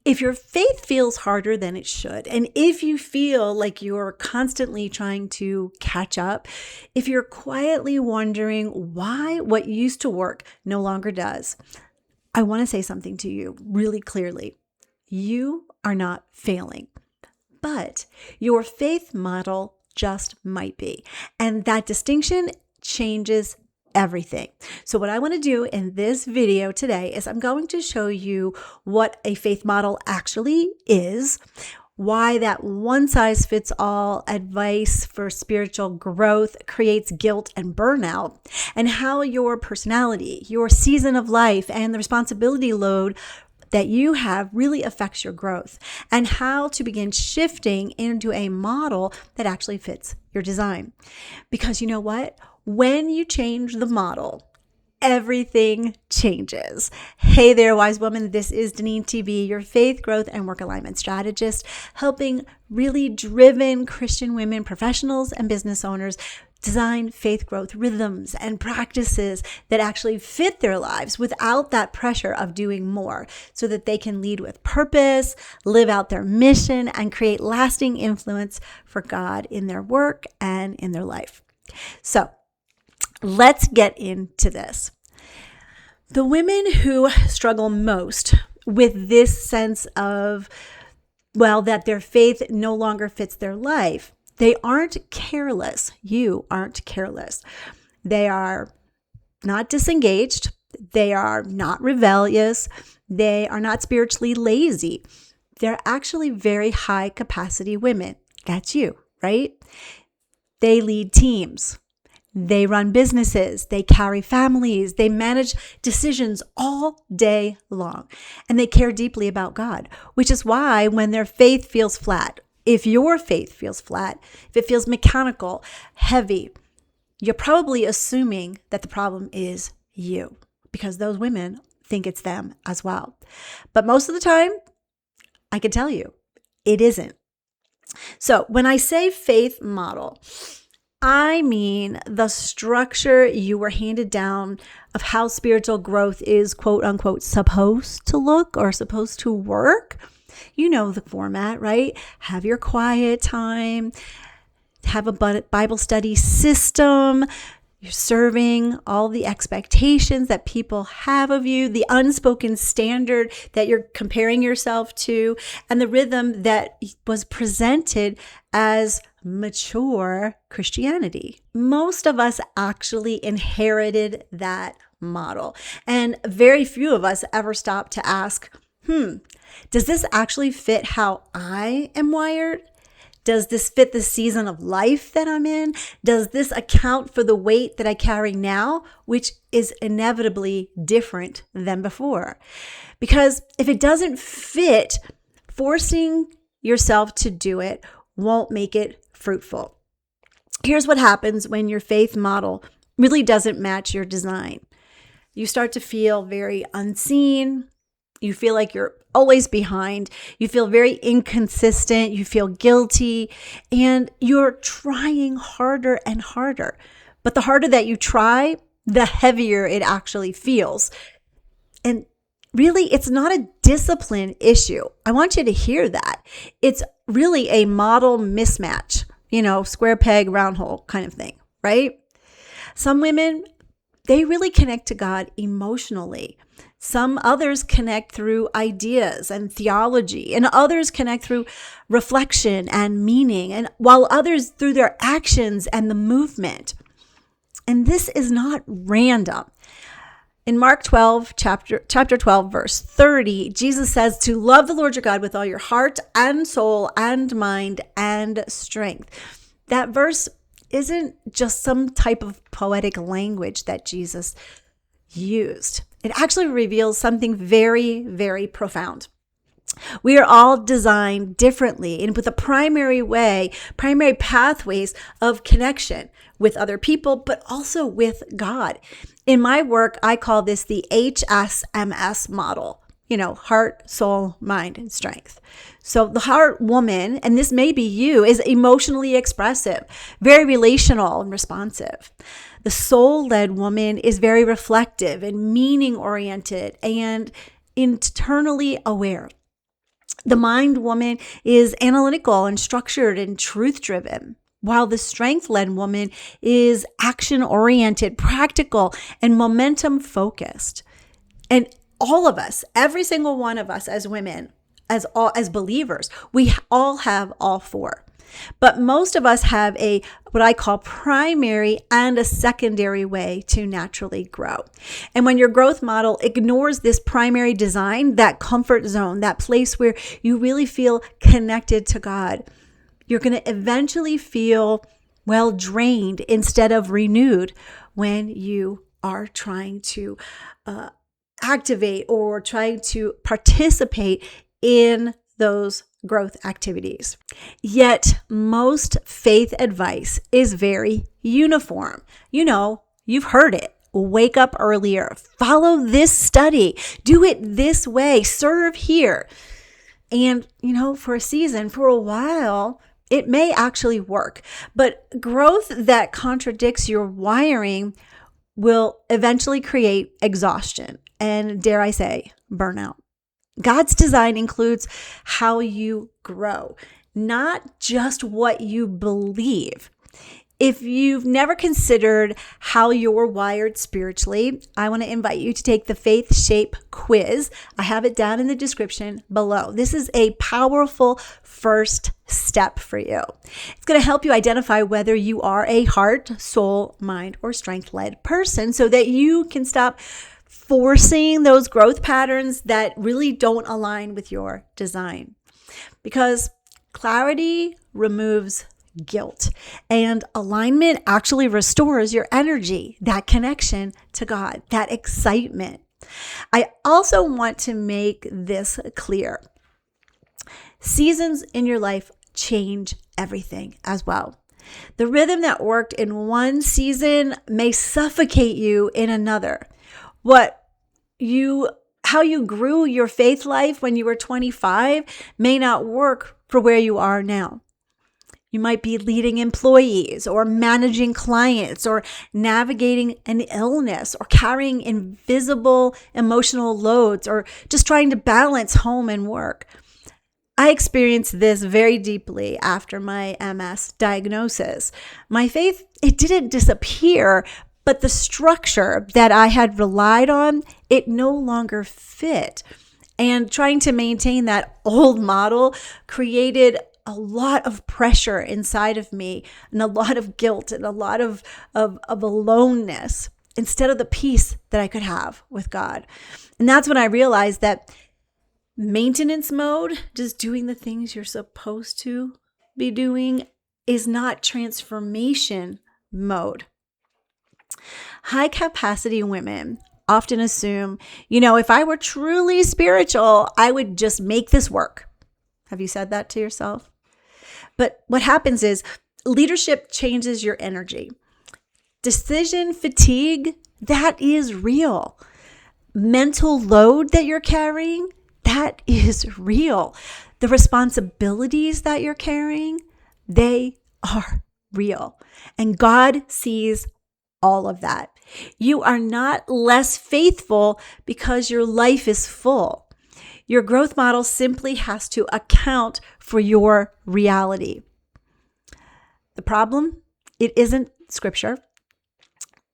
If your faith feels harder than it should, and if you feel like you're constantly trying to catch up, if you're quietly wondering why what used to work no longer does, I want to say something to you really clearly. You are not failing, but your faith model just might be. And that distinction changes everything. So what I want to do in this video today is I'm going to show you what a faith model actually is, why that one size fits all advice for spiritual growth creates guilt and burnout, and how your personality, your season of life, and the responsibility load that you have really affects your growth, and how to begin shifting into a model that actually fits your design. Because you know what? When you change the model, everything changes. Hey there, wise woman. This is Deneen TV, your faith, growth, and work alignment strategist, helping really driven Christian women, professionals, and business owners design faith growth rhythms and practices that actually fit their lives without that pressure of doing more, so that they can lead with purpose, live out their mission, and create lasting influence for God in their work and in their life. So let's get into this. The women who struggle most with this sense of, that their faith no longer fits their life, they aren't careless. You aren't careless. They are not disengaged. They are not rebellious. They are not spiritually lazy. They're actually very high capacity women. That's you, right? They lead teams. They run businesses, they carry families, they manage decisions all day long, and they care deeply about God, which is why when their faith feels flat, if your faith feels flat, if it feels mechanical, heavy, you're probably assuming that the problem is you, because those women think it's them as well. But most of the time, I can tell you, it isn't. So when I say faith model, I mean the structure you were handed down of how spiritual growth is, quote unquote, supposed to look or supposed to work. You know the format, right? Have your quiet time, have a Bible study system. You're serving all the expectations that people have of you, the unspoken standard that you're comparing yourself to, and the rhythm that was presented as mature Christianity. Most of us actually inherited that model, and very few of us ever stop to ask, does this actually fit how I am wired? Does this fit the season of life that I'm in? Does this account for the weight that I carry now, which is inevitably different than before? Because if it doesn't fit, forcing yourself to do it won't make it fruitful. Here's what happens when your faith model really doesn't match your design. You start to feel very unseen. You feel like you're always behind. You feel very inconsistent. You feel guilty, and you're trying harder and harder. But the harder that you try, the heavier it actually feels. And really, it's not a discipline issue. I want you to hear that. It's really a model mismatch, square peg, round hole kind of thing, right? Some women, they really connect to God emotionally. Some others connect through ideas and theology, and others connect through reflection and meaning, and while others through their actions and the movement. And this is not random. In Mark 12, chapter 12, verse 30, Jesus says to love the Lord your God with all your heart and soul and mind and strength. That verse isn't just some type of poetic language that Jesus used. It actually reveals something very, very profound. We are all designed differently and with a primary pathways of connection with other people, but also with God. In my work, I call this the HSMS model, heart, soul, mind, and strength. So the heart woman, and this may be you, is emotionally expressive, very relational and responsive. The soul-led woman is very reflective and meaning-oriented and internally aware. The mind woman is analytical and structured and truth driven, while the strength led woman is action oriented, practical, and momentum focused. And all of us, every single one of us as women, as believers, we all have all four. But most of us have a what I call primary and a secondary way to naturally grow. And when your growth model ignores this primary design, that comfort zone, that place where you really feel connected to God, you're going to eventually feel drained instead of renewed when you are trying to activate or trying to participate in those growth activities. Yet most faith advice is very uniform. You've heard it. Wake up earlier, follow this study, do it this way, serve here. And, for a season, for a while, it may actually work. But growth that contradicts your wiring will eventually create exhaustion and, dare I say, burnout. God's design includes how you grow, not just what you believe. If you've never considered how you're wired spiritually, I want to invite you to take the Faith Shape quiz. I have it down in the description below. This is a powerful first step for you. It's going to help you identify whether you are a heart, soul, mind, or strength-led person so that you can stop forcing those growth patterns that really don't align with your design. Because clarity removes guilt and alignment actually restores your energy, that connection to God, that excitement. I also want to make this clear. Seasons in your life change everything as well. The rhythm that worked in one season may suffocate you in another. How you grew your faith life when you were 25 may not work for where you are now. You might be leading employees or managing clients or navigating an illness or carrying invisible emotional loads or just trying to balance home and work. I experienced this very deeply after my MS diagnosis. My faith, it didn't disappear, but the structure that I had relied on, it no longer fit. And trying to maintain that old model created a lot of pressure inside of me and a lot of guilt and a lot of aloneness instead of the peace that I could have with God. And that's when I realized that maintenance mode, just doing the things you're supposed to be doing, is not transformation mode. High capacity women often assume, if I were truly spiritual, I would just make this work. Have you said that to yourself? But what happens is leadership changes your energy. Decision fatigue, that is real. Mental load that you're carrying, that is real. The responsibilities that you're carrying, they are real. And God sees all of that. You are not less faithful because your life is full. Your growth model simply has to account for your reality. The problem, it isn't scripture.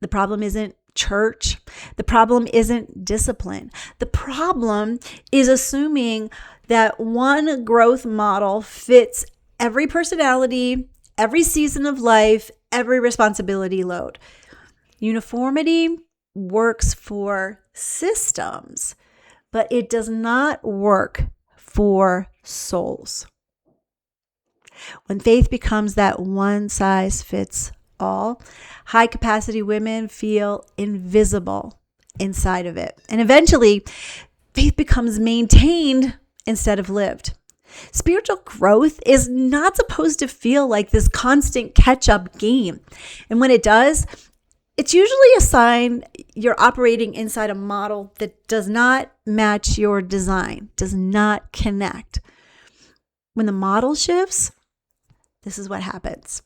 The problem isn't church. The problem isn't discipline. The problem is assuming that one growth model fits every personality, every season of life, every responsibility load. Uniformity works for systems, but it does not work for souls. When faith becomes that one size fits all, high capacity women feel invisible inside of it. And eventually, faith becomes maintained instead of lived. Spiritual growth is not supposed to feel like this constant catch-up game. And when it does, it's usually a sign you're operating inside a model that does not match your design, does not connect. When the model shifts, this is what happens.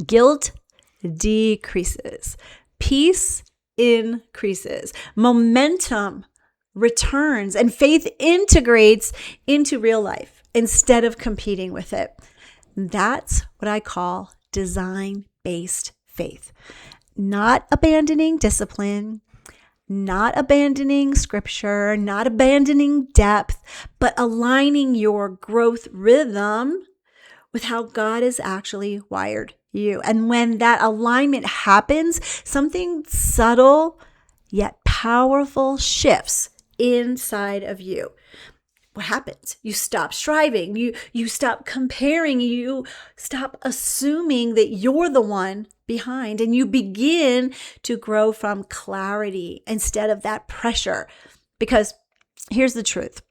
Guilt decreases. Peace increases. Momentum returns and faith integrates into real life instead of competing with it. That's what I call design-based faith. Not abandoning discipline, not abandoning scripture, not abandoning depth, but aligning your growth rhythm with how God has actually wired you. And when that alignment happens, something subtle yet powerful shifts inside of you. What happens? You stop striving, you stop comparing, you stop assuming that you're the one behind, and you begin to grow from clarity instead of that pressure. Because here's the truth.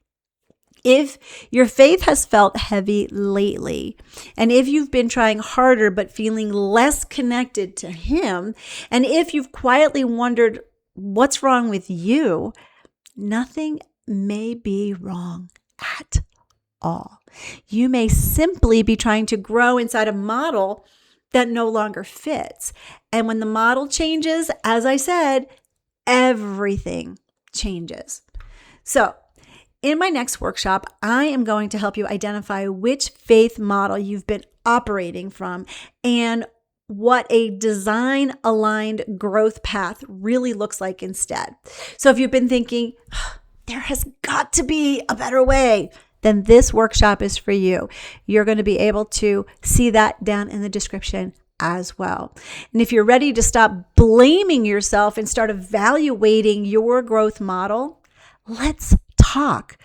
If your faith has felt heavy lately, and if you've been trying harder but feeling less connected to Him, and if you've quietly wondered what's wrong with you, nothing may be wrong at all. You may simply be trying to grow inside a model that no longer fits. And when the model changes, as I said, everything changes. So, in my next workshop, I am going to help you identify which faith model you've been operating from and what a design-aligned growth path really looks like instead. So if you've been thinking, there has got to be a better way, then this workshop is for you. You're going to be able to see that down in the description as well. And if you're ready to stop blaming yourself and start evaluating your growth model, let's talk.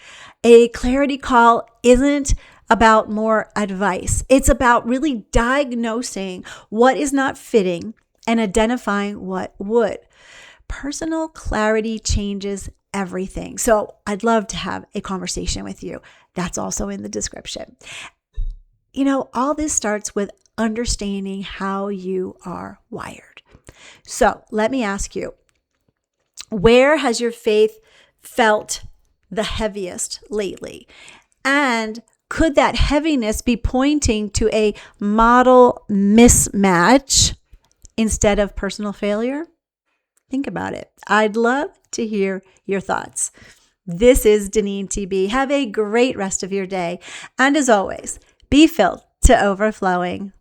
A clarity call isn't about more advice. It's about really diagnosing what is not fitting and identifying what would. Personal clarity changes everything. So I'd love to have a conversation with you. That's also in the description. You know, all this starts with understanding how you are wired. So let me ask you, where has your faith felt the heaviest lately? And could that heaviness be pointing to a model mismatch instead of personal failure? Think about it. I'd love to hear your thoughts. This is Deneen TB. Have a great rest of your day. And as always, be filled to overflowing